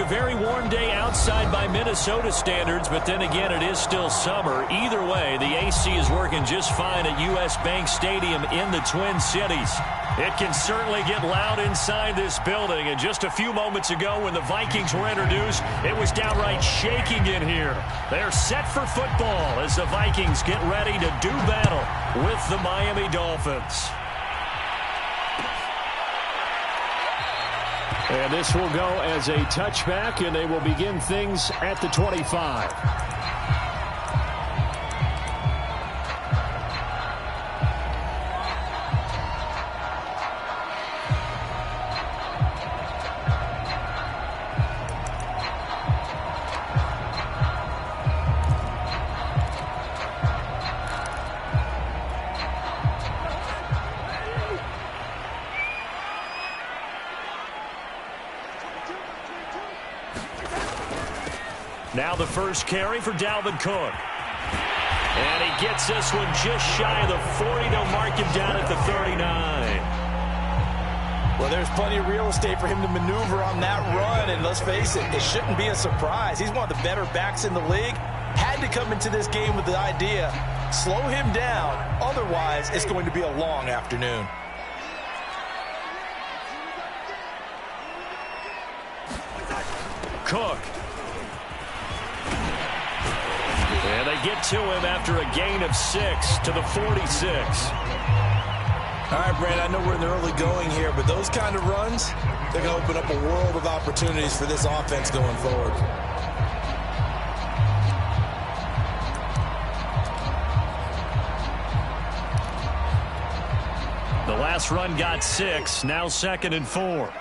A very warm day outside by Minnesota standards, but then again, it is still summer. Either way, the AC is working just fine at U.S. Bank Stadium in the Twin Cities. It can certainly get loud inside this building, and just a few moments ago when the Vikings were introduced, it was downright shaking in here. They're set for football as the Vikings get ready to do battle with the Miami Dolphins. And this will go as a touchback, and they will begin things at the 25. Now the first carry for Dalvin Cook. And he gets this one just shy of the 40. They'll mark him down at the 39. Well, there's plenty of real estate for him to maneuver on that run. And let's face it, it shouldn't be a surprise. He's one of the better backs in the league. Had to come into this game with the idea, slow him down. Otherwise, it's going to be a long afternoon. Cook. And they get to him after a gain of 6 to the 46. All right, Brandon, I know we're in the early going here, but those kind of runs, they're going to open up a world of opportunities for this offense going forward. The last run got 6, now 2nd and 4.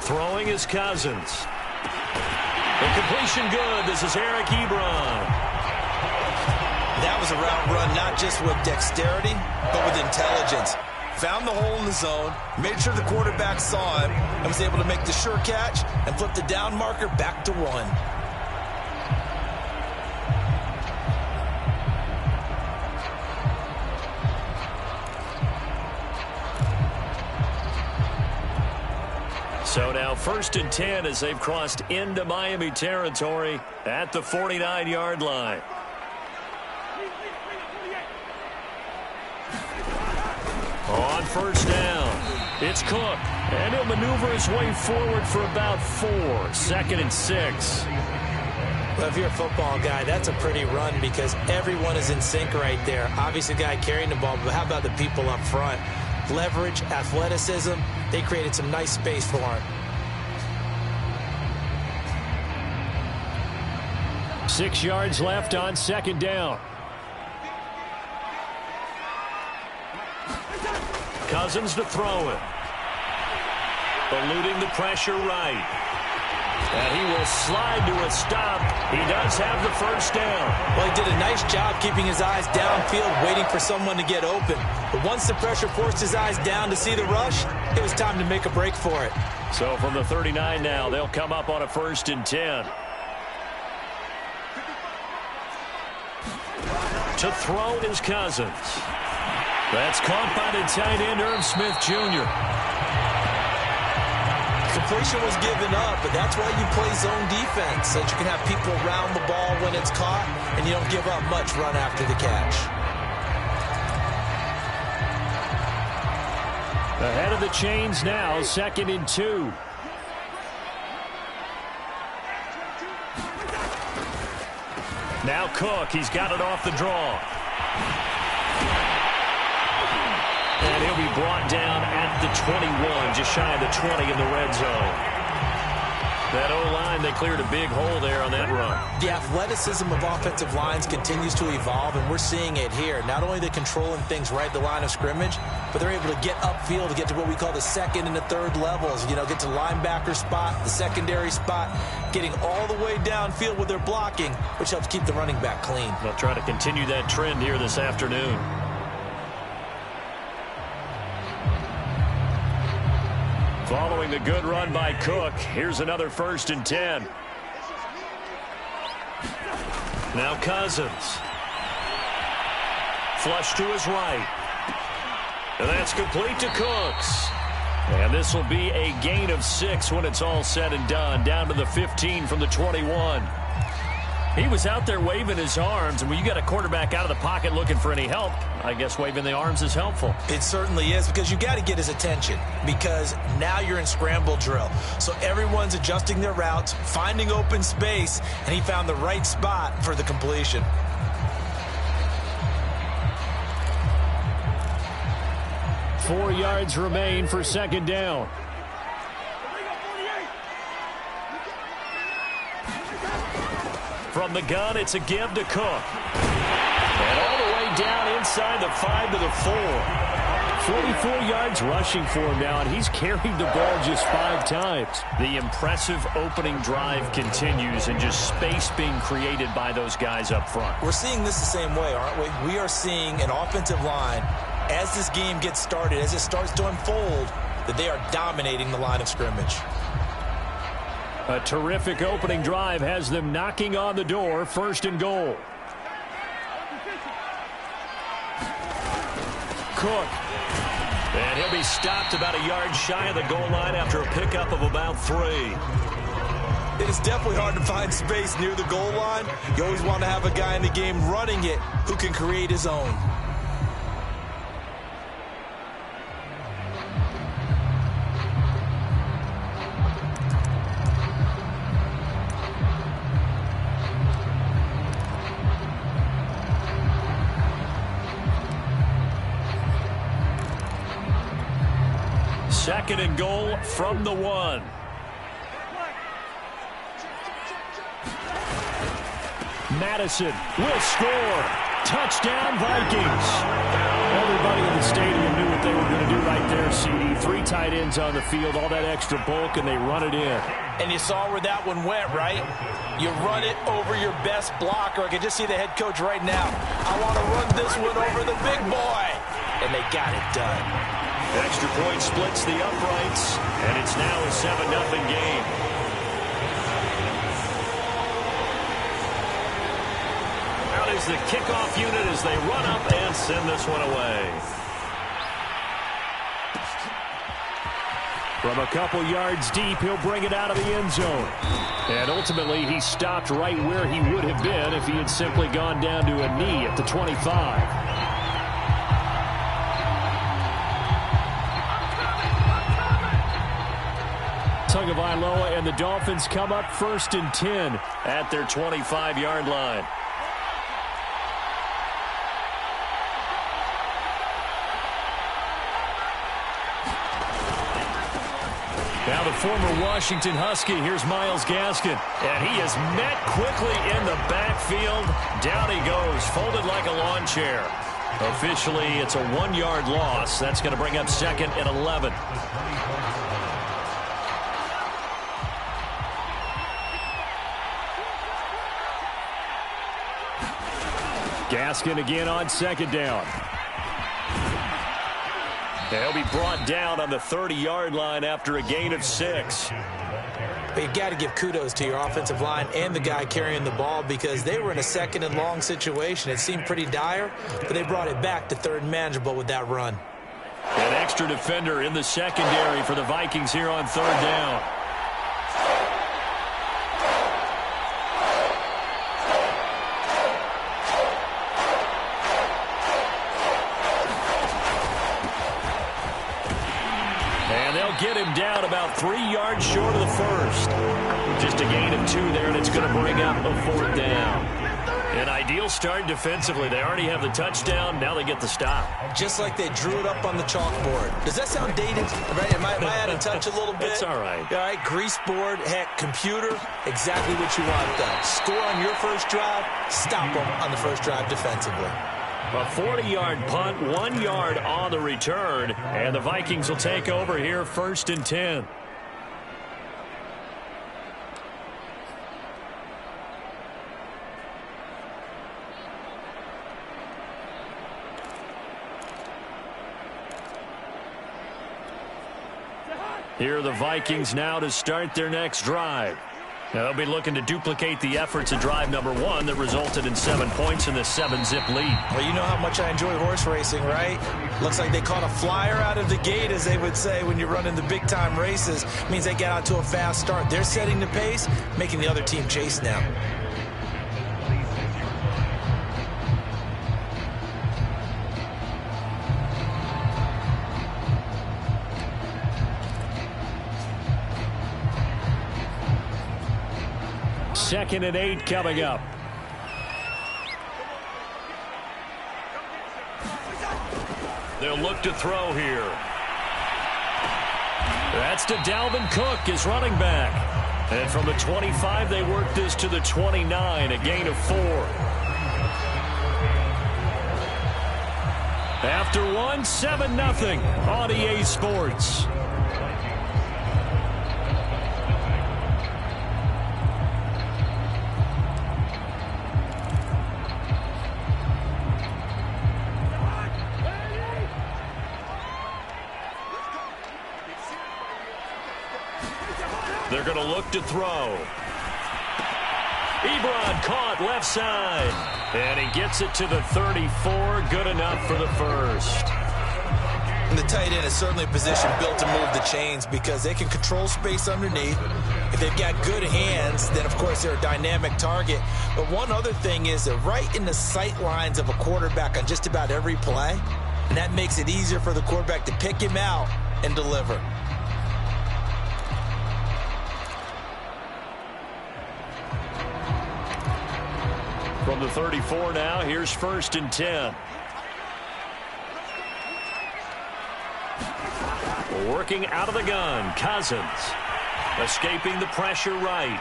Throwing is Cousins. The completion good. This is Eric Ebron. That was a route run not just with dexterity, but with intelligence. Found the hole in the zone, made sure the quarterback saw him, and was able to make the sure catch and flip the down marker back to 1. So now 1st and 10 as they've crossed into Miami territory at the 49-yard line. On 1st down, it's Cook, and he'll maneuver his way forward for about 4. 2nd and 6. Well, if you're a football guy, that's a pretty run because everyone is in sync right there. Obviously, the guy carrying the ball, but how about the people up front? Leverage, athleticism, they created some nice space for him. 6 yards left on 2nd down. Cousins to throw it. Eluding the pressure right. And he will slide to a stop. He does have the 1st down. Well, he did a nice job keeping his eyes downfield, waiting for someone to get open. But once the pressure forced his eyes down to see the rush, it was time to make a break for it. So from the 39 now, they'll come up on a 1st and 10. To throw is Cousins. That's caught by the tight end, Irv Smith Jr. Completion was given up, but that's why you play zone defense, so that you can have people around the ball when it's caught, and you don't give up much run after the catch. Ahead of the chains now, 2nd and 2. Now Cook, he's got it off the draw. And he'll be brought down at the 21, just shy of the 20 in the red zone. That O-line, they cleared a big hole there on that run. The athleticism of offensive lines continues to evolve, and we're seeing it here. Not only are they controlling things right at the line of scrimmage, but they're able to get upfield to get to what we call the 2nd and the 3rd levels. You know, get to linebacker spot, the secondary spot, getting all the way downfield with their blocking, which helps keep the running back clean. They'll try to continue that trend here this afternoon. Following the good run by Cook, here's another 1st and 10. Now Cousins. Flush to his right. And that's complete to Cooks. And this will be a gain of 6 when it's all said and done, down to the 15 from the 21. He was out there waving his arms, and when you got a quarterback out of the pocket looking for any help, I guess waving the arms is helpful. It certainly is, because you got to get his attention, because now you're in scramble drill. So everyone's adjusting their routes, finding open space, and he found the right spot for the completion. Four yards remain for second down. From the gun, it's a give to Cook. And all the way down inside the 5 to the 4. 44 yards rushing for him now, and he's carried the ball just 5 times. The impressive opening drive continues, and just space being created by those guys up front. We're seeing this the same way, aren't we? We are seeing an offensive line, as this game gets started, as it starts to unfold, that they are dominating the line of scrimmage. A terrific opening drive has them knocking on the door, 1st and goal. Cook. And he'll be stopped about a yard shy of the goal line after a pickup of about 3. It is definitely hard to find space near the goal line. You always want to have a guy in the game running it who can create his own. Second and goal from the 1. Madison will score. Touchdown, Vikings. Everybody in the stadium knew what they were going to do right there, CD. 3 tight ends on the field, all that extra bulk, and they run it in. And you saw where that one went, right? You run it over your best blocker. I can just see the head coach right now. I want to run this one over the big boy. And they got it done. Extra point splits the uprights, and it's now a 7-0 game. Out is the kickoff unit as they run up and send this one away. From a couple yards deep, he'll bring it out of the end zone. And ultimately, he stopped right where he would have been if he had simply gone down to a knee at the 25. Tagovailoa and the Dolphins come up 1st and 10 at their 25-yard line. Now the former Washington Husky, here's Myles Gaskin. And he is met quickly in the backfield. Down he goes, folded like a lawn chair. Officially, it's a 1-yard loss. That's going to bring up 2nd and 11. Gaskin again on 2nd down. They'll be brought down on the 30-yard line after a gain of 6. But you've got to give kudos to your offensive line and the guy carrying the ball, because they were in a 2nd and long situation. It seemed pretty dire, but they brought it back to 3rd and manageable with that run. An extra defender in the secondary for the Vikings here on 3rd down. Get him down about 3 yards short of the 1st. Just a gain of 2 there, and it's going to bring up a 4th down. An ideal start defensively. They already have the touchdown. Now they get the stop. Just like they drew it up on the chalkboard. Does that sound dated? Right? Am I out of touch a little bit? It's all right. All right, grease board, heck, computer, exactly what you want done. Score on your first drive, stop them on the first drive defensively. A 40-yard punt, 1 yard on the return, and the Vikings will take over here 1st and 10. Here are the Vikings now to start their next drive. They'll be looking to duplicate the efforts of drive number 1 that resulted in 7 points in the 7-zip lead. Well, you know how much I enjoy horse racing, right? Looks like they caught a flyer out of the gate, as they would say when you're running the big-time races. Means they get out to a fast start. They're setting the pace, making the other team chase now. Second and 8 coming up. They'll look to throw here. That's to Dalvin Cook, his running back. And from the 25, they work this to the 29, a gain of 4. After 1, 7-0 on EA Sports. They're going to look to throw. Ebron caught left side. And he gets it to the 34. Good enough for the first. And the tight end is certainly a position built to move the chains because they can control space underneath. If they've got good hands, then, of course, they're a dynamic target. But one other thing is they're right in the sight lines of a quarterback on just about every play. And that makes it easier for the quarterback to pick him out and deliver. From the 34 now, here's 1st and 10. Working out of the gun, Cousins. Escaping the pressure right.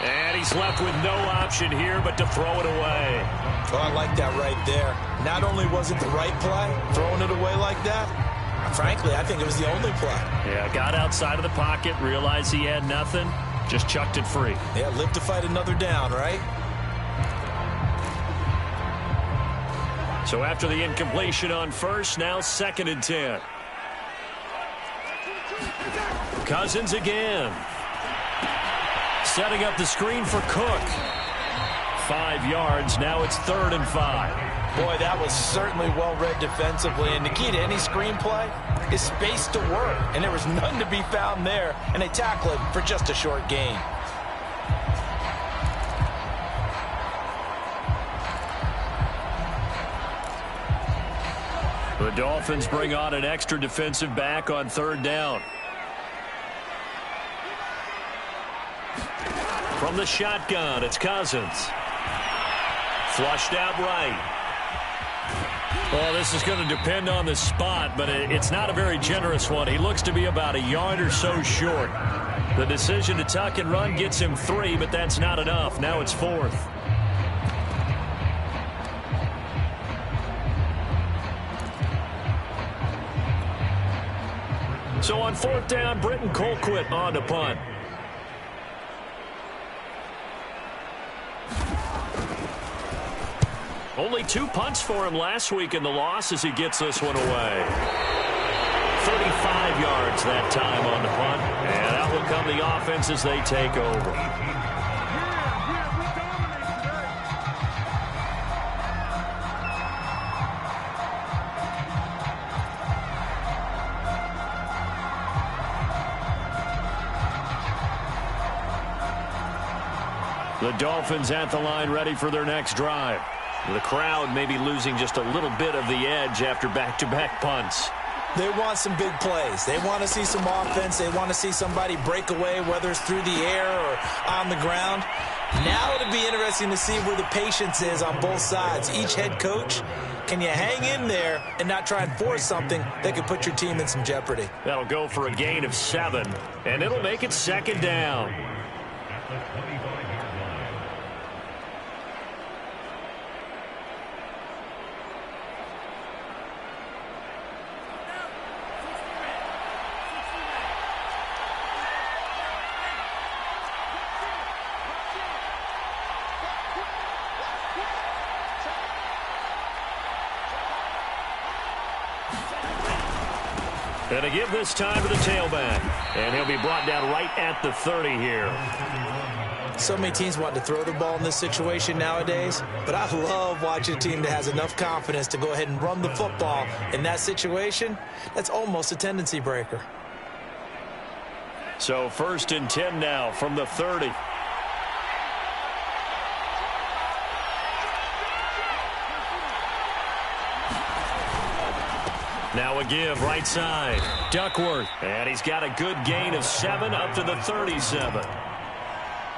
And he's left with no option here but to throw it away. Oh, I like that right there. Not only was it the right play, throwing it away like that, frankly, I think it was the only play. Yeah, got outside of the pocket, realized he had nothing, just chucked it free. Yeah, live to fight another down, right? So after the incompletion on 1st, now 2nd and 10. Cousins again. Setting up the screen for Cook. 5 yards. Now it's 3rd and 5. Boy, that was certainly well read defensively. And the key to any screenplay is space to work. And there was none to be found there. And they tackle it for just a short gain. The Dolphins bring on an extra defensive back on 3rd down. From the shotgun, it's Cousins. Flushed out right. Well, this is going to depend on the spot, but it's not a very generous one. He looks to be about a yard or so short. The decision to tuck and run gets him 3, but that's not enough. Now it's 4th. So on 4th down, Britton Colquitt on to punt. Only 2 punts for him last week in the loss as he gets this one away. 35 yards that time on the punt. And out will come the offense as they take over. The Dolphins at the line ready for their next drive. The crowd may be losing just a little bit of the edge after back-to-back punts. They want some big plays. They want to see some offense. They want to see somebody break away, whether it's through the air or on the ground. Now it'll be interesting to see where the patience is on both sides. Each head coach, can you hang in there and not try and force something that could put your team in some jeopardy? That'll go for a gain of 7, and it'll make it 2nd down. And to give this time to the tailback. And he'll be brought down right at the 30 here. So many teams want to throw the ball in this situation nowadays, but I love watching a team that has enough confidence to go ahead and run the football. In that situation, that's almost a tendency breaker. So 1st and 10 now from the 30. Now a give right side. Duckworth. And he's got a good gain of 7 up to the 37.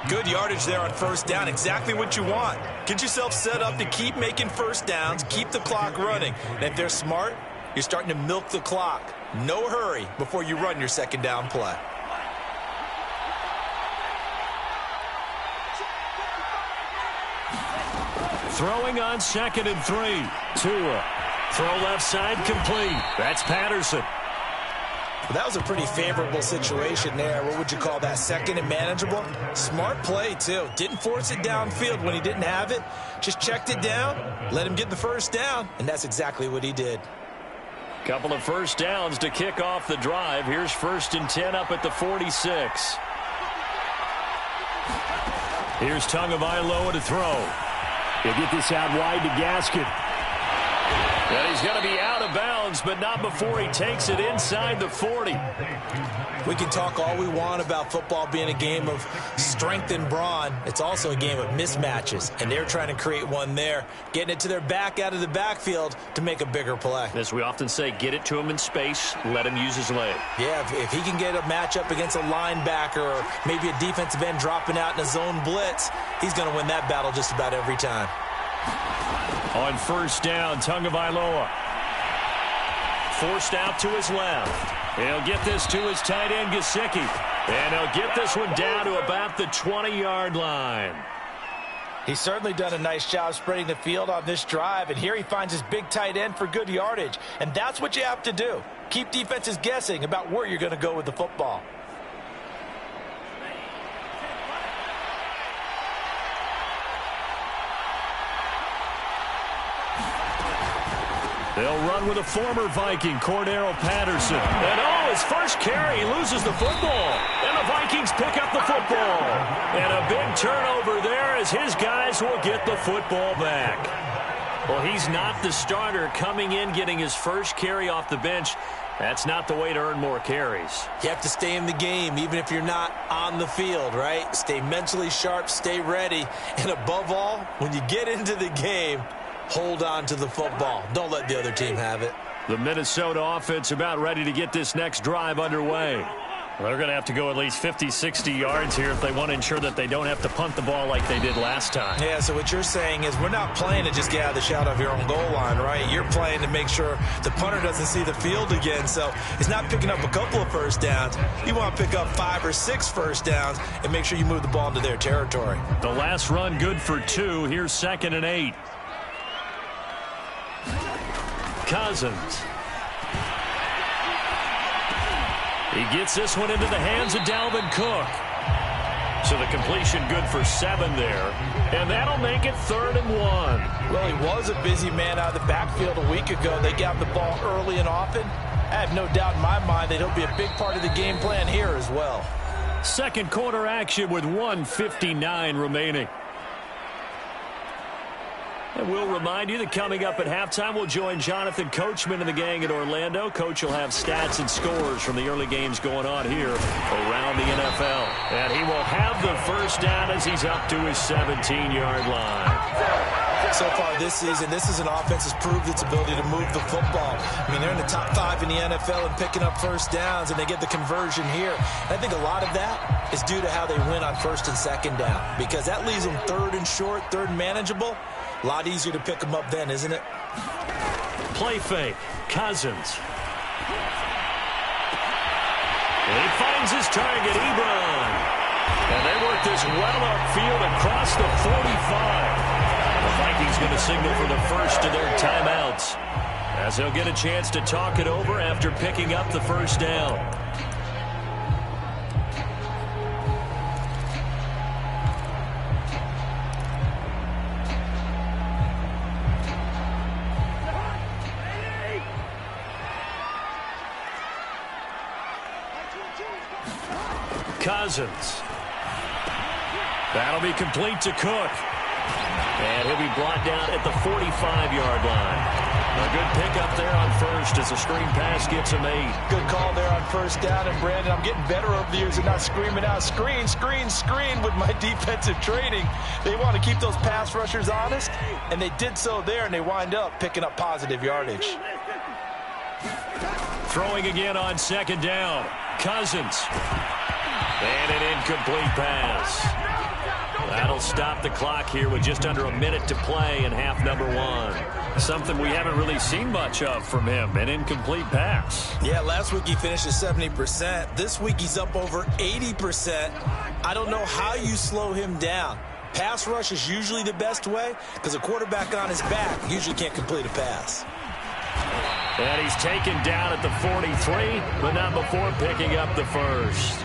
Good yardage there on 1st down. Exactly what you want. Get yourself set up to keep making 1st downs, keep the clock running. And if they're smart, you're starting to milk the clock. No hurry before you run your 2nd down play. Throwing on 2nd and 3. Tua. Throw left side complete. That's Patterson. Well, that was a pretty favorable situation there. What would you call that? 2nd and manageable? Smart play, too. Didn't force it downfield when he didn't have it. Just checked it down, let him get the 1st down, and that's exactly what he did. Couple of 1st downs to kick off the drive. Here's 1st and 10 up at the 46. Here's Tagovailoa to throw. He'll get this out wide to Gaskin. And he's going to be out of bounds, but not before he takes it inside the 40. We can talk all we want about football being a game of strength and brawn. It's also a game of mismatches, and they're trying to create one there, getting it to their back out of the backfield to make a bigger play. As we often say, get it to him in space, let him use his leg. Yeah, if he can get a matchup against a linebacker or maybe a defensive end dropping out in a zone blitz, he's going to win that battle just about every time. On 1st down, Tagovailoa. Forced out to his left. He'll get this to his tight end, Gesicki. And he'll get this one down to about the 20-yard line. He's certainly done a nice job spreading the field on this drive, and here he finds his big tight end for good yardage. And that's what you have to do. Keep defenses guessing about where you're going to go with the football. They'll run with a former Viking, Cordero Patterson. And his first carry, he loses the football. And the Vikings pick up the football. And a big turnover there as his guys will get the football back. Well, he's not the starter coming in, getting his first carry off the bench. That's not the way to earn more carries. You have to stay in the game, even if you're not on the field, right? Stay mentally sharp, stay ready. And above all, when you get into the game, hold on to the football. Don't let the other team have it. The Minnesota offense about ready to get this next drive underway. Well, they're going to have to go at least 50, 60 yards here if they want to ensure that they don't have to punt the ball like they did last time. Yeah, so what you're saying is we're not playing to just get out of the shadow of your own goal line, right? You're playing to make sure the punter doesn't see the field again. So it's not picking up a couple of 1st downs. You want to pick up 5 or 6 1st downs and make sure you move the ball into their territory. The last run good for 2. Here's 2nd and 8. Cousins. He gets this one into the hands of Dalvin Cook. So the completion good for 7 there. And that'll make it 3rd and 1. Well, he was a busy man out of the backfield a week ago. They got the ball early and often. I have no doubt in my mind that he'll be a big part of the game plan here as well. Second quarter action with 1:59 remaining. And we'll remind you that coming up at halftime, we'll join Jonathan Coachman and the gang in Orlando. Coach will have stats and scores from the early games going on here around the NFL. And he will have the 1st down as he's up to his 17-yard line. So far this season, this is an offense that's proved its ability to move the football. I mean, they're in the top 5 in the NFL and picking up 1st downs, and they get the conversion here. And I think a lot of that is due to how they win on 1st and 2nd down, because that leaves them 3rd and short, 3rd and manageable. A lot easier to pick them up then, isn't it? Play fake. Cousins. And he finds his target, Ebron. And they work this well upfield across the 45. The Vikings going to signal for the first of their timeouts, as they'll get a chance to talk it over after picking up the 1st down. Cousins. That'll be complete to Cook. And he'll be brought down at the 45-yard line. A good pickup there on first as the screen pass gets him 8. Good call there on first down. And, Brandon, I'm getting better over the years and not screaming out, screen, screen, screen with my defensive training. They want to keep those pass rushers honest, and they did so there, and they wind up picking up positive yardage. Throwing again on second down. Cousins. And an incomplete pass. That'll stop the clock here with just under a minute to play in half number 1. Something we haven't really seen much of from him, an incomplete pass. Yeah, last week he finished at 70%. This week he's up over 80%. I don't know how you slow him down. Pass rush is usually the best way because a quarterback on his back usually can't complete a pass. And he's taken down at the 43, but not before picking up the first.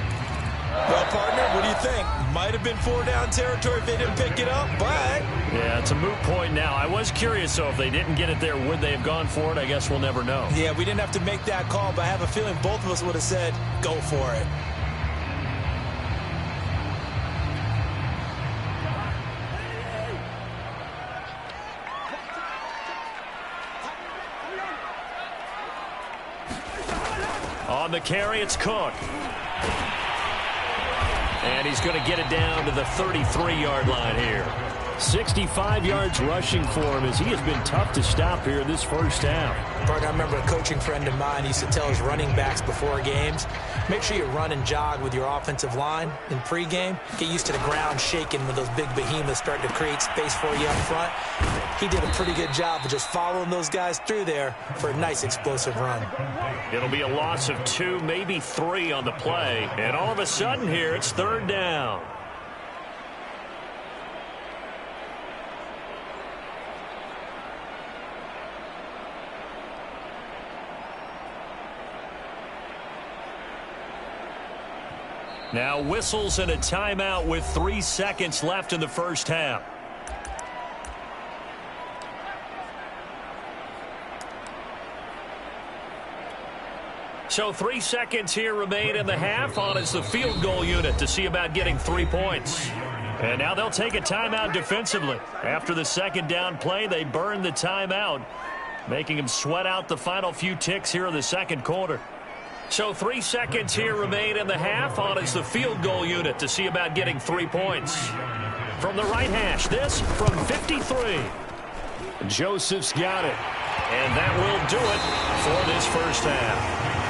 Well, partner, what do you think? Might have been 4-down territory if they didn't pick it up, but... Yeah, it's a moot point now. I was curious, so if they didn't get it there, would they have gone for it? I guess we'll never know. Yeah, we didn't have to make that call, but I have a feeling both of us would have said, go for it. On the carry, it's Cook. And he's going to get it down to the 33-yard line here. 65 yards rushing for him as he has been tough to stop here this first half. Partner, I remember a coaching friend of mine used to tell his running backs before games, make sure you run and jog with your offensive line in pregame. Get used to the ground shaking when those big behemoths start to create space for you up front. He did a pretty good job of just following those guys through there for a nice explosive run. It'll be a loss of 2, maybe 3 on the play. And all of a sudden here, it's third down. Now whistles and a timeout with 3 seconds left in the first half. So 3 seconds here remain in the half on as the field goal unit to see about getting 3 points. And now they'll take a timeout defensively. After the second down play, they burn the timeout, making them sweat out the final few ticks here in the second quarter. So 3 seconds here remain in the half on as the field goal unit to see about getting 3 points. From the right hash, this from 53. Joseph's got it. And that will do it for this first half.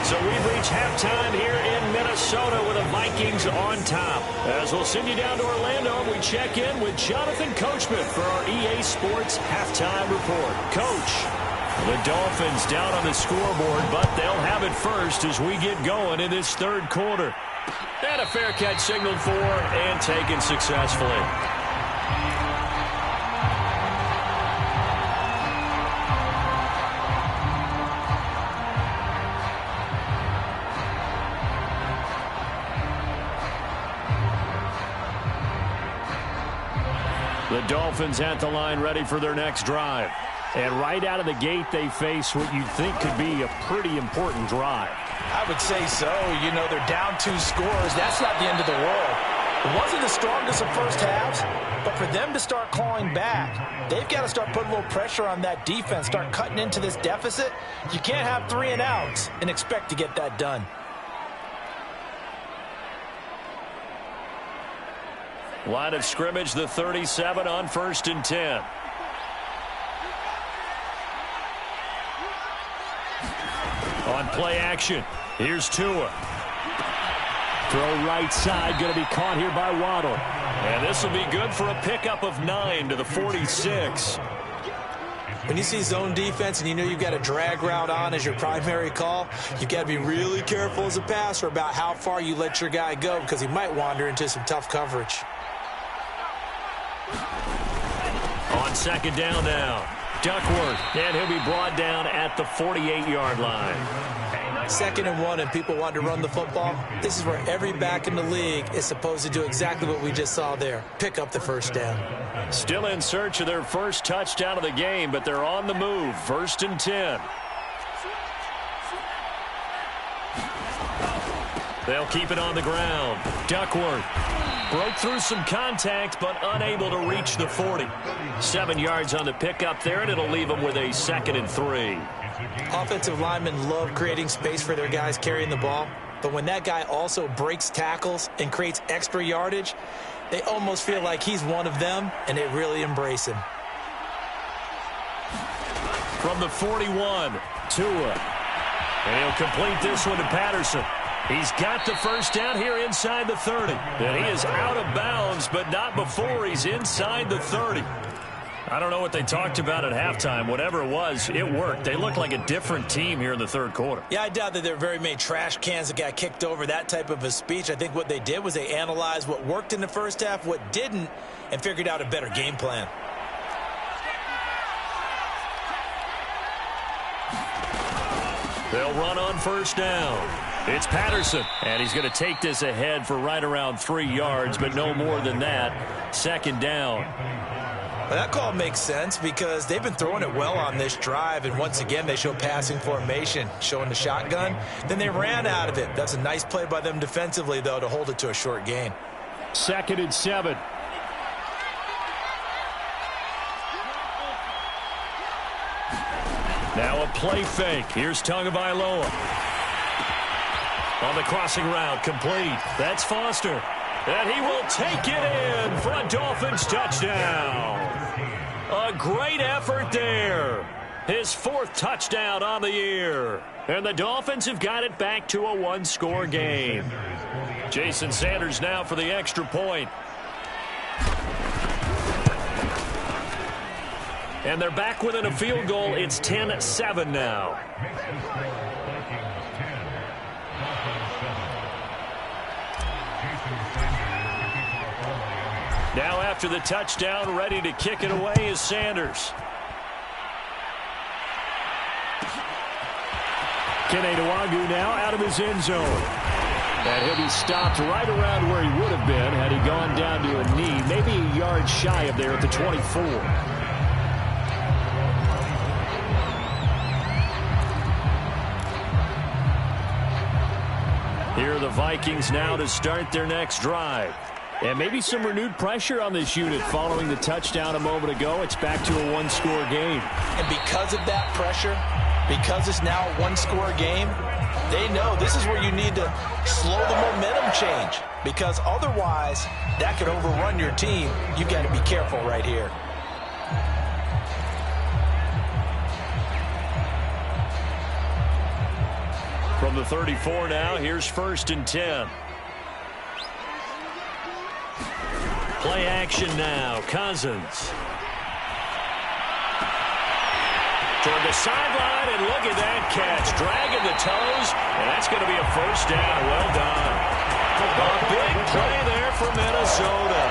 So we've reached halftime here in Minnesota with the Vikings on top. As we'll send you down to Orlando, we check in with Jonathan Coachman for our EA Sports Halftime Report. Coach, the Dolphins down on the scoreboard, but they'll have it first as we get going in this third quarter. And a fair catch signaled for and taken successfully. The Dolphins at the line ready for their next drive. And right out of the gate, they face what you'd think could be a pretty important drive. I would say so. You know, they're down 2 scores. That's not the end of the world. It wasn't the strongest of first halves, but for them to start clawing back, they've got to start putting a little pressure on that defense, start cutting into this deficit. You can't have 3 and outs and expect to get that done. Line of scrimmage, the 37 on 1st and 10. On play action, here's Tua. Throw right side, going to be caught here by Waddle. And this will be good for a pickup of 9 to the 46. When you see zone defense and you know you've got a drag route on as your primary call, you've got to be really careful as a passer about how far you let your guy go because he might wander into some tough coverage. On second down now, Duckworth, and he'll be brought down at the 48-yard line. 2nd and 1, and people want to run the football. This is where every back in the league is supposed to do exactly what we just saw there. Pick up the first down. Still in search of their first touchdown of the game, but they're on the move. 1st and 10. They'll keep it on the ground. Duckworth broke through some contact, but unable to reach the 40. 7 yards on the pickup there, and it'll leave them with a 2nd and 3. Offensive linemen love creating space for their guys carrying the ball, but when that guy also breaks tackles and creates extra yardage, they almost feel like he's one of them, and they really embrace him. From the 41, Tua. And he'll complete this one to Patterson. He's got the first down here inside the 30. And he is out of bounds, but not before he's inside the 30. I don't know what they talked about at halftime. Whatever it was, it worked. They looked like a different team here in the third quarter. Yeah, I doubt that there were very many trash cans that got kicked over, that type of a speech. I think what they did was they analyzed what worked in the first half, what didn't, and figured out a better game plan. They'll run on first down. It's Patterson, and he's going to take this ahead for right around 3 yards, but no more than that. 2nd down. Well, that call makes sense because they've been throwing it well on this drive, and once again they show passing formation, showing the shotgun. Then they ran out of it. That's a nice play by them defensively, though, to hold it to a short gain. 2nd and 7. Now a play fake. Here's Tagovailoa. On the crossing route, complete. That's Foster. And he will take it in for a Dolphins touchdown. A great effort there. His 4th touchdown on the year. And the Dolphins have got it back to a 1-score game. Jason Sanders now for the extra point. And they're back within a field goal. It's 10-7 now. Now after the touchdown, ready to kick it away is Sanders. Kenedawagu now out of his end zone. And he'll be stopped right around where he would have been had he gone down to a knee, maybe a yard shy of there at the 24. Here are the Vikings now to start their next drive. And maybe some renewed pressure on this unit following the touchdown a moment ago. It's back to a 1-score game. And because of that pressure, because it's now a 1-score game, they know this is where you need to slow the momentum change. Because otherwise, that could overrun your team. You've got to be careful right here. From the 34 now, here's 1st and 10. Play action now. Cousins. Toward the sideline, and look at that catch. Dragging the toes, and that's going to be a 1st down. Well done. A big play there for Minnesota.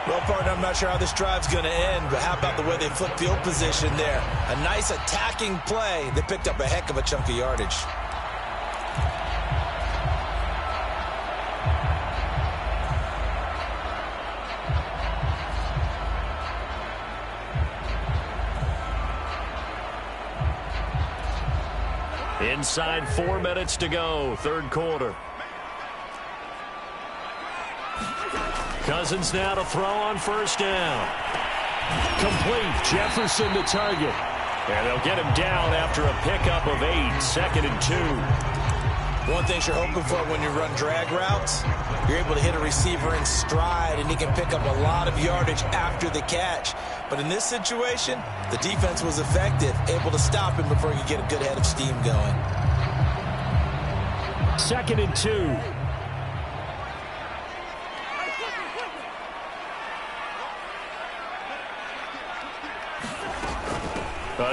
Well, partner, I'm not sure how this drive's going to end, but how about the way they flipped field position there? A nice attacking play. They picked up a heck of a chunk of yardage. Inside 4 minutes to go, 3rd quarter. Cousins now to throw on 1st down. Complete. Jefferson the target. And they'll get him down after a pickup of 8. 2nd and 2. One thing you're hoping for when you run drag routes, you're able to hit a receiver in stride, and he can pick up a lot of yardage after the catch. But in this situation, the defense was effective, able to stop him before he could get a good head of steam going. 2nd and 2.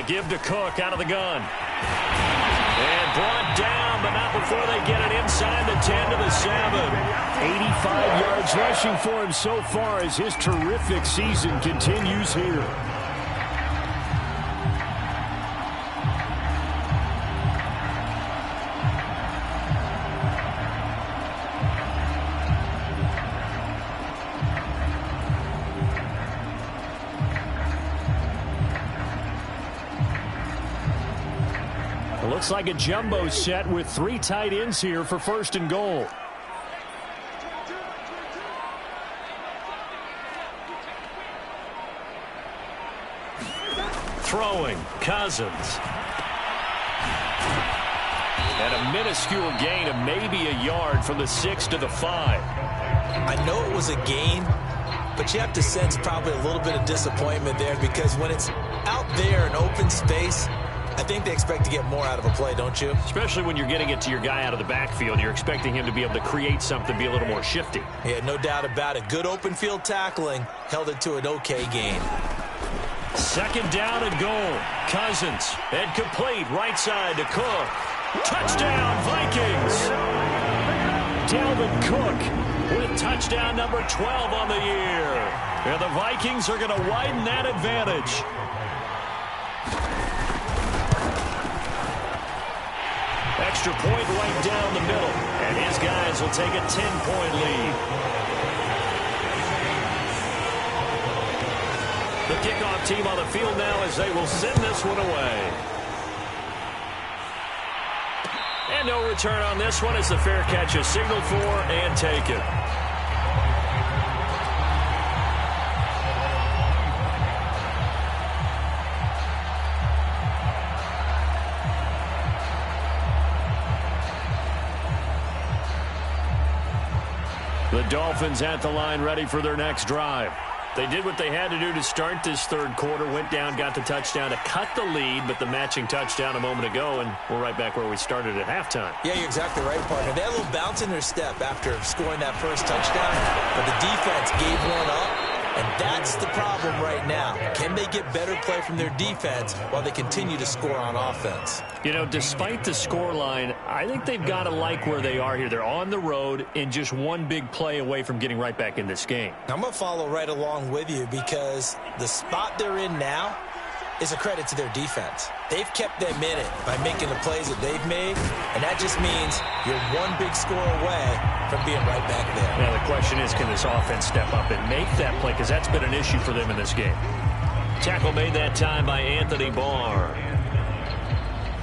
Give to Cook out of the gun. And brought down, but not before they get it inside the 10 to the 7. 85 yards rushing for him so far as his terrific season continues here. Looks like a jumbo set with 3 tight ends here for 1st and goal. Throwing, Cousins. And a minuscule gain of maybe a yard from the 6 to the 5. I know it was a gain, but you have to sense probably a little bit of disappointment there, because when it's out there in open space, I think they expect to get more out of a play, don't you? Especially when you're getting it to your guy out of the backfield. You're expecting him to be able to create something, be a little more shifty. Yeah, no doubt about it. Good open field tackling held it to an okay gain. 2nd down and goal. Cousins, and complete, right side to Cook. Touchdown, Vikings! Dalvin Cook with touchdown number 12 on the year. And the Vikings are going to widen that advantage. Extra point right down the middle. And his guys will take a 10-point lead. The kickoff team on the field now as they will send this one away. And no return on this one. It's the fair catch is signaled for and taken. The Dolphins at the line ready for their next drive. They did what they had to do to start this 3rd quarter, went down, got the touchdown to cut the lead, but the matching touchdown a moment ago, and we're right back where we started at halftime. Yeah, you're exactly right, partner. They had a little bounce in their step after scoring that first touchdown, but the defense gave one up, and that's the problem right now. Can they get better play from their defense while they continue to score on offense? You know, despite the scoreline, I think they've got to like where they are here. They're on the road and just one big play away from getting right back in this game. I'm going to follow right along with you, because the spot they're in now is a credit to their defense. They've kept them in it by making the plays that they've made, and that just means you're one big score away from being right back there. Now the question is, can this offense step up and make that play? Because that's been an issue for them in this game. Tackle made that time by Anthony Barr.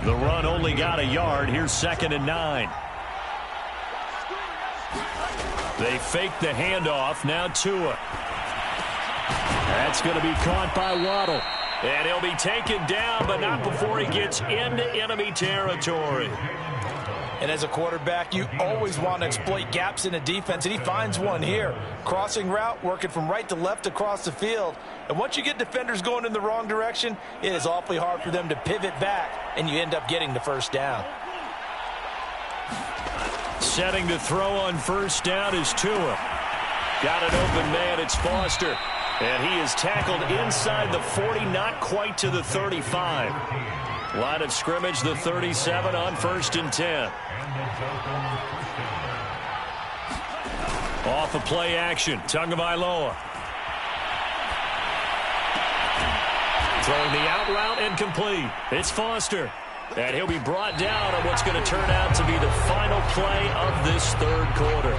The run only got a yard. Here's 2nd and 9. They fake the handoff. Now Tua. That's going to be caught by Waddle. And he'll be taken down, but not before he gets into enemy territory. And as a quarterback, you always want to exploit gaps in a defense, and he finds one here. Crossing route, working from right to left across the field. And once you get defenders going in the wrong direction, it is awfully hard for them to pivot back, and you end up getting the 1st down. Setting to throw on 1st down is Tua. Got an open man, it's Foster. And he is tackled inside the 40, not quite to the 35. Line of scrimmage, the 37 on 1st and 10. Off of play action, Tagovailoa. Throwing the out route and complete. It's Foster. And he'll be brought down on what's going to turn out to be the final play of this 3rd quarter.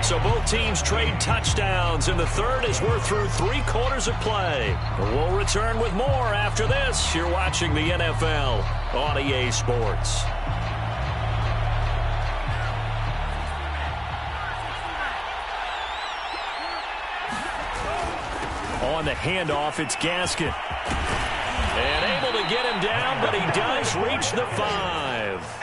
So both teams trade touchdowns in the 3rd as we're through 3 quarters of play. We'll return with more after this. You're watching the NFL on EA Sports. On the handoff, it's Gaskin. And able to get him down, but he does reach the 5.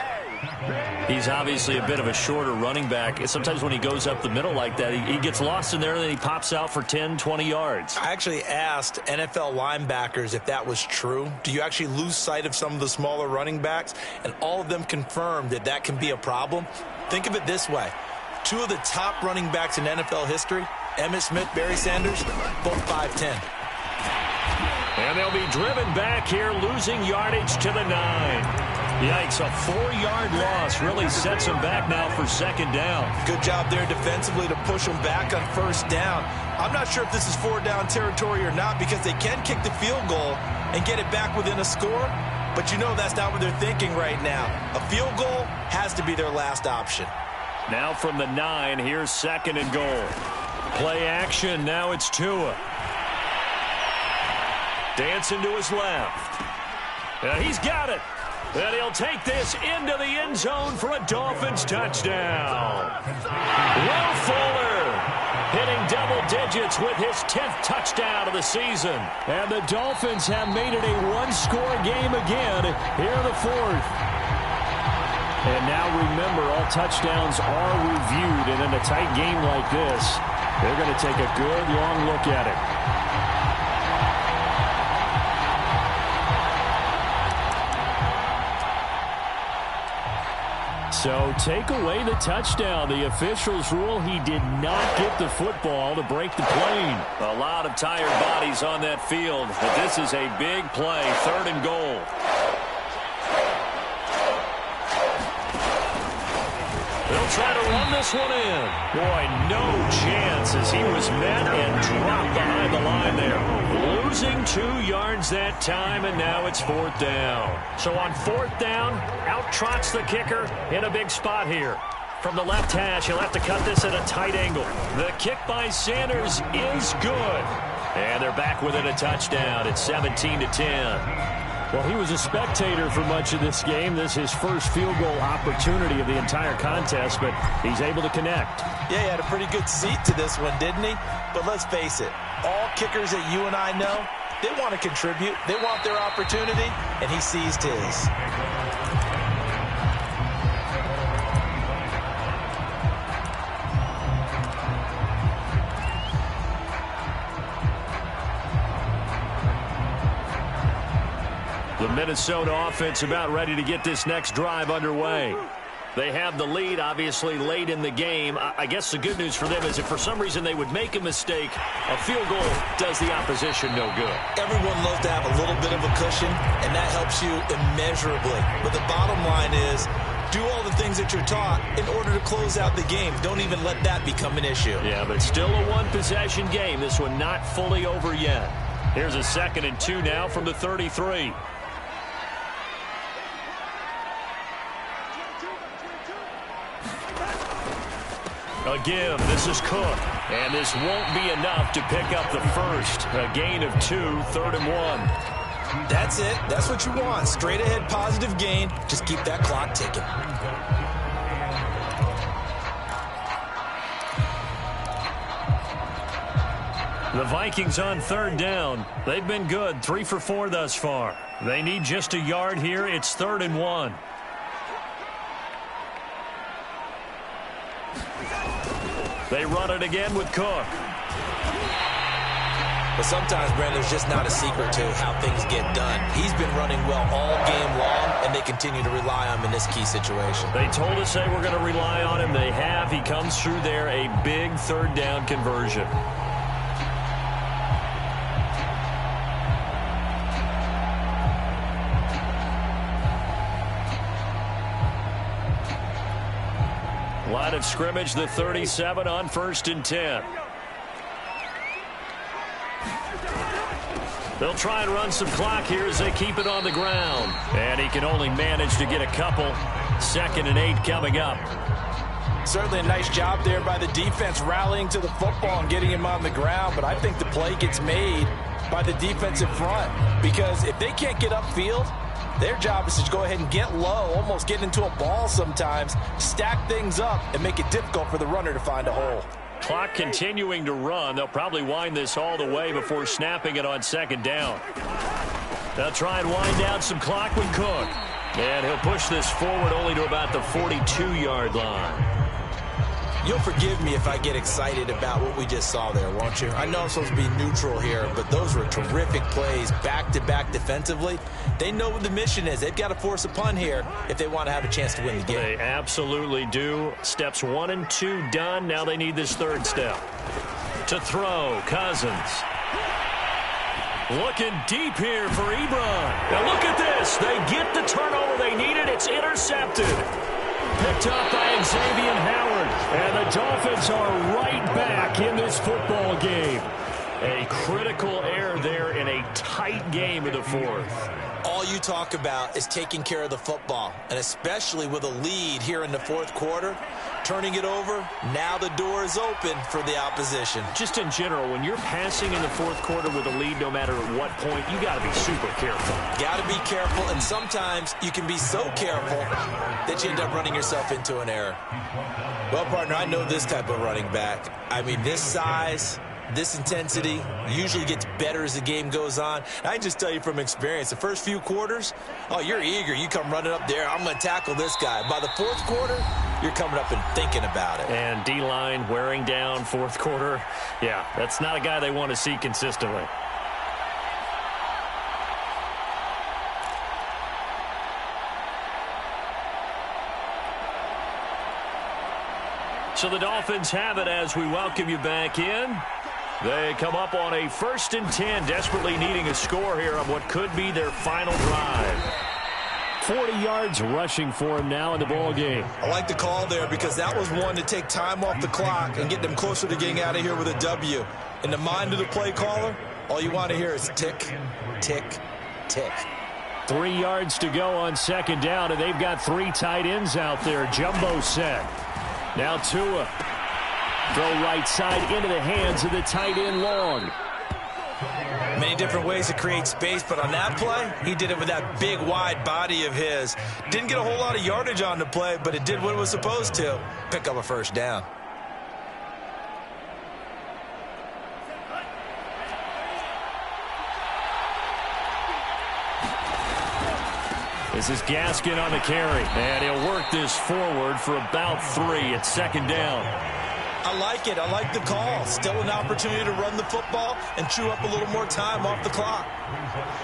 He's obviously a bit of a shorter running back. Sometimes when he goes up the middle like that, he gets lost in there, and then he pops out for 10, 20 yards. I actually asked NFL linebackers if that was true. Do you actually lose sight of some of the smaller running backs? And all of them confirmed that that can be a problem. Think of it this way. 2 of the top running backs in NFL history, Emmitt Smith, Barry Sanders, both 5'10". And they'll be driven back here, losing yardage to the 9. Yikes, a 4-yard loss really sets them back now for 2nd down. Good job there defensively to push them back on 1st down. I'm not sure if this is 4-down territory or not, because they can kick the field goal and get it back within a score, but you know that's not what they're thinking right now. A field goal has to be their last option. Now from the 9, here's 2nd and goal. Play action, now it's Tua. Dancing to his left. And he's got it. And he'll take this into the end zone for a Dolphins touchdown. Will Fuller hitting double digits with his 10th touchdown of the season. And the Dolphins have made it a one-score game again here in the fourth. And now remember, all touchdowns are reviewed, and in a tight game like this, they're going to take a good long look at it. So take away the touchdown. The officials rule he did not get the football to break the plane. A lot of tired bodies on that field, but this is a big play, 3rd and goal. They'll try to run this one in. Boy, no chance as he was met and dropped behind the line there. Losing 2 yards that time, and now it's 4th down. So on 4th down, out trots the kicker in a big spot here. From the left hash, he'll have to cut this at a tight angle. The kick by Sanders is good. And they're back within a touchdown. It's 17-10. Well, he was a spectator for much of this game. This is his first field goal opportunity of the entire contest, but he's able to connect. Yeah, he had a pretty good seat to this one, didn't he? But let's face it, all kickers that you and I know, they want to contribute. They want their opportunity, and he seized his. The Minnesota offense about ready to get this next drive underway. They have the lead, obviously, late in the game. I guess the good news for them is if for some reason they would make a mistake, a field goal does the opposition no good. Everyone loves to have a little bit of a cushion, and that helps you immeasurably. But the bottom line is, do all the things that you're taught in order to close out the game. Don't even let that become an issue. Yeah, but it's still a one-possession game. This one not fully over yet. Here's a 2nd and 2 now from the 33. Again, this is Cook, and this won't be enough to pick up the first. A gain of 2, 3rd and 1. That's it. That's what you want. Straight ahead, positive gain. Just keep that clock ticking. The Vikings on 3rd down. They've been good, 3 for 4 thus far. They need just a yard here. It's 3rd and 1. They run it again with Cook. But sometimes, Brandon, there's just not a secret to how things get done. He's been running well all game long, and they continue to rely on him in this key situation. They told us they were going to rely on him. They have. He comes through there, a big 3rd down conversion. Line of scrimmage, the 37 on 1st and 10. They'll try and run some clock here as they keep it on the ground. And he can only manage to get a couple. 2nd and 8 coming up. Certainly a nice job there by the defense rallying to the football and getting him on the ground. But I think the play gets made by the defensive front. Because if they can't get upfield, their job is to go ahead and get low, almost get into a ball sometimes, stack things up, and make it difficult for the runner to find a hole. Clock continuing to run. They'll probably wind this all the way before snapping it on 2nd down. They'll try and wind down some clock with Cook. And he'll push this forward only to about the 42-yard line. You'll forgive me if I get excited about what we just saw there, won't you? I know I'm supposed to be neutral here, but those were terrific plays back-to-back defensively. They know what the mission is. They've got to force a punt here if they want to have a chance to win the game. They absolutely do. Steps 1 and 2 done. Now they need this 3rd step. To throw, Cousins. Looking deep here for Ebron. Now look at this. They get the turnover they needed. It's intercepted. Picked up by Xavier Howard. And the Dolphins are right back in this football game. A critical error there in a tight game of the 4th. All all you talk about is taking care of the football, and especially with a lead here in the fourth quarter, turning it over, now the door is open for the opposition. Just in general, when you're passing in the fourth quarter with a lead, no matter at what point, you got to be super careful. Got to be careful, and sometimes you can be so careful that you end up running yourself into an error. Well, partner, I know this type of running back. I mean, this size, this intensity usually gets better as the game goes on. I can just tell you from experience, the first few quarters, oh, you're eager. You come running up there, I'm going to tackle this guy. By the fourth quarter, you're coming up and thinking about it. And D-line wearing down fourth quarter. Yeah, that's not a guy they want to see consistently. So the Dolphins have it as we welcome you back in. They come up on a 1st and 10, desperately needing a score here on what could be their final drive. 40 yards rushing for him now in the ball game. I like the call there because that was one to take time off the clock and get them closer to getting out of here with a W. In the mind of the play caller, all you want to hear is tick, tick, tick. 3 yards to go on 2nd down, and they've got 3 tight ends out there. Jumbo set. Now Tua. Throw right side into the hands of the tight end Long. Many different ways to create space, but on that play, he did it with that big, wide body of his. Didn't get a whole lot of yardage on the play, but it did what it was supposed to. Pick up a 1st down. This is Gaskin on the carry, and he'll work this forward for about 3 at 2nd down. I like it. I like the call. Still an opportunity to run the football and chew up a little more time off the clock.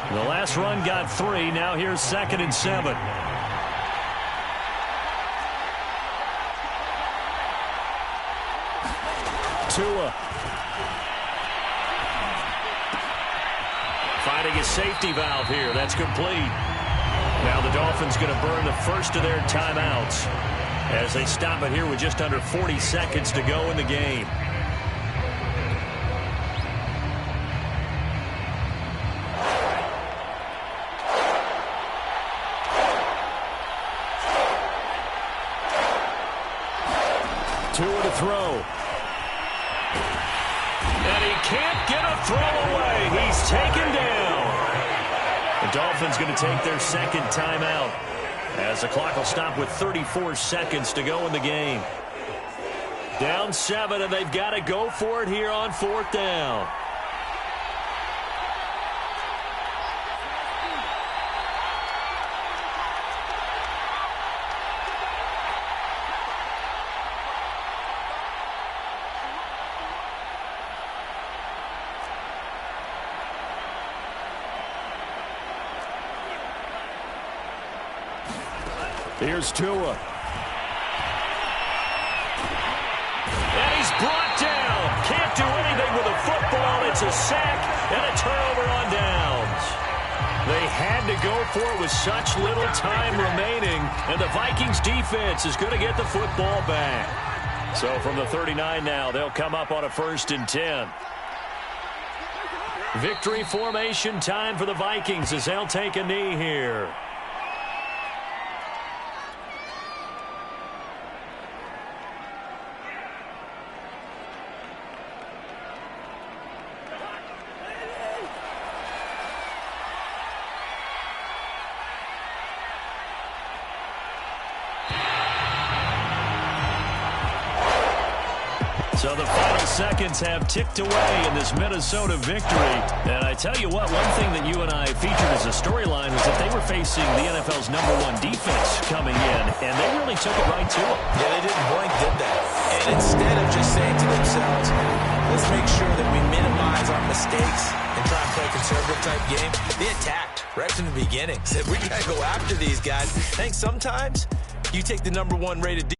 The last run got 3. Now here's 2nd and 7. Tua. Finding a safety valve here. That's complete. Now the Dolphins going to burn the first of their timeouts as they stop it here with just under 40 seconds to go in the game. Tua to throw. And he can't get a throw away. He's taken down. The Dolphins going to take their 2nd timeout as the clock will stop with 34 seconds to go in the game. Down 7, and they've got to go for it here on 4th down. Here's Tua. And he's brought down. Can't do anything with a football. It's a sack and a turnover on downs. They had to go for it with such little time remaining, and the Vikings defense is going to get the football back. So from the 39 now, they'll come up on a 1st and 10. Victory formation time for the Vikings as they'll take a knee here. So the final seconds have ticked away in this Minnesota victory. And I tell you what, one thing that you and I featured as a storyline was that they were facing the NFL's #1 defense coming in, and they really took it right to them. Yeah, they didn't blink, did they? And instead of just saying to themselves, let's make sure that we minimize our mistakes and try and play a conservative type game, they attacked right from the beginning. Said, we got to go after these guys. I think sometimes you take the #1 rated defense.